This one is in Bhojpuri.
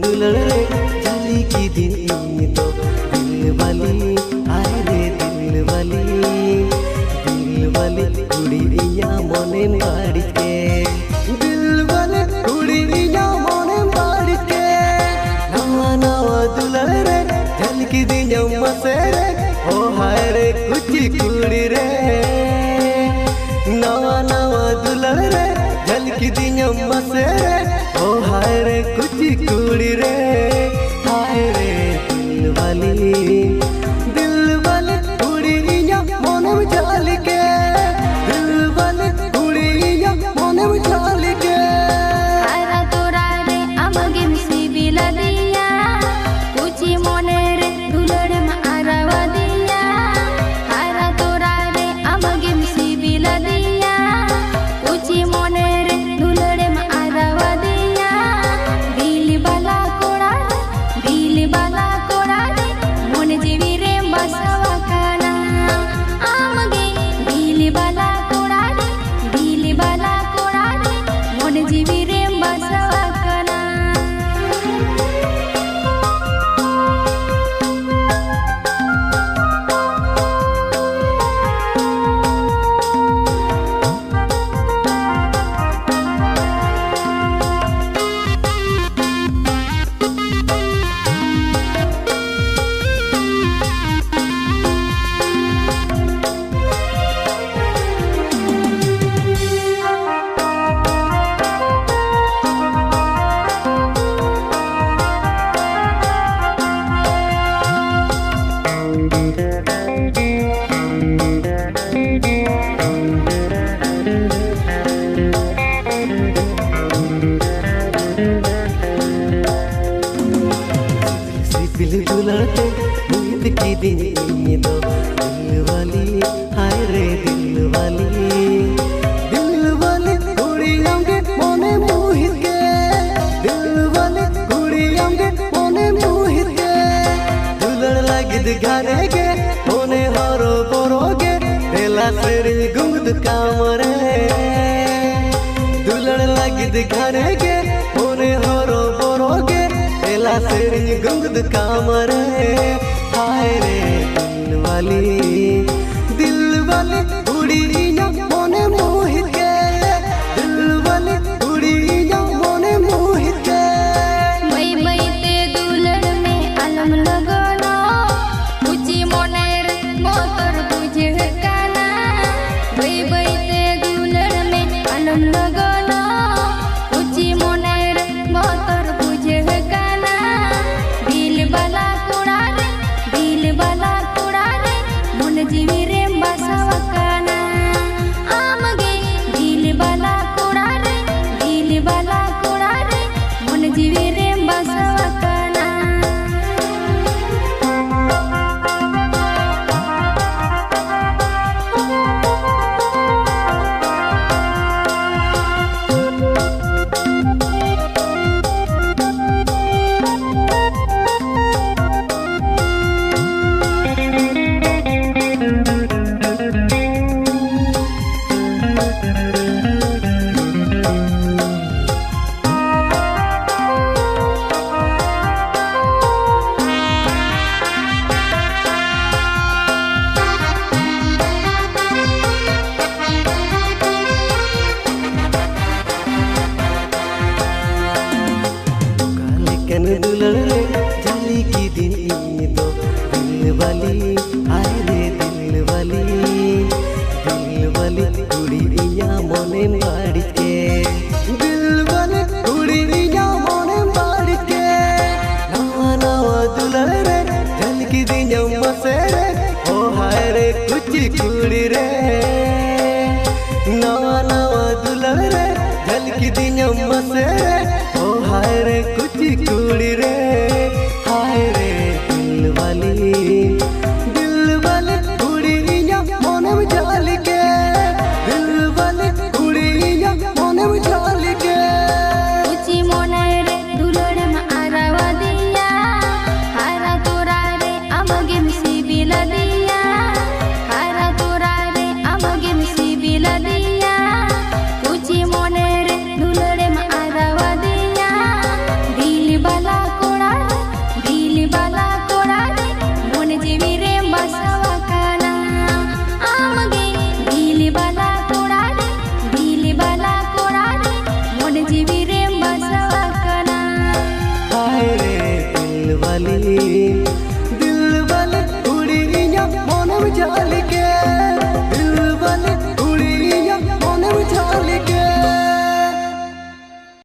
दुलड़ रे जाली की दिन तो दिल वाली आए रे दिल वाली कुड़ी इया मने बाड़ी के दिल वाली कुड़ी इया मने बाड़ी के नवा नवा दुलड़ रे जाली की दिन मसे रे ओ हाय रे कुची कुड़ी रे नवा नवा दुलड़ रे जाली की दिन मसे रे ओ हाय रे कुची कुड़ी रे हाय रे दिल वाली कुड़ी इया मने में जाली के दिल वाली कुड़ी इया मने में जाली के आरा तोरा रे अमगे मिसिबिला दिया कुची मोने रे दुलड़े मा आरावा दिया आरा तोरा रे अमगे मिसिबिला दिया कुची मोने रे दुलड़े मा आरावा दिया दिल बाला कोड़ा रे मोने जीवी रे बसवा काना अमगे दिल बाला कोड़ा रे मोने जीवी रे बसवा काना दिल दुलड़ते नींद की दिन तो दिल वाली हाय रे दिल वाली कुड़ियों के मोने मोहित के दिल वाली कुड़ियों के मोने मोहित के दुलड़ लगिद घरे के मोने हरो बोरोगे बेला तेरी गुंगद कामरे दुलड़ लगिद घरे के मोने हरो बोरोगे बेला तेरी गुंगद कामरे हाय रे दिल वाली कुड़ी ना मोने मोहित के दिल वाली कुड़ी ना मोने मोहित के बैते दुलड़ में अलम लगना कुची मोने रे मोतर बुझे काना बैते दुलड़ में अलम लगना कुची मोने रे मोतर बुझे काना दिल बाला कोड़ा रे मोने जीवी रे बसवा काना अमगे दिल बाला कोड़ा रे मोने जीवी रे बसवा काना दुलड़ रे जाली की दिन तो दिल वाली आए रे दिल वाली कुड़ी इया मने बाड़ी के दिल वाली कुड़ी इया मने बाड़ी के नवा नवा दुलड़ रे जाली की दिन मसे रे ओ हाय रे कुची कुड़ी रे नवा नवा दुलड़ रे जाली की दिन मसे रे ओ हाय रे कुची कुड़ी रे हाय रे दिल वाली कुड़ी इया मने में जाली के दिल वाली कुड़ी इया मने में जाली के कुची मोने रे दुलड़ मा आरावा दिया हारा तोरा रे अमगे मिसिबिला दिया हारा तोरा रे अमगे मिसिबिला दिया कुची मोने रे दुलड़ मा आरावा दिया जाल के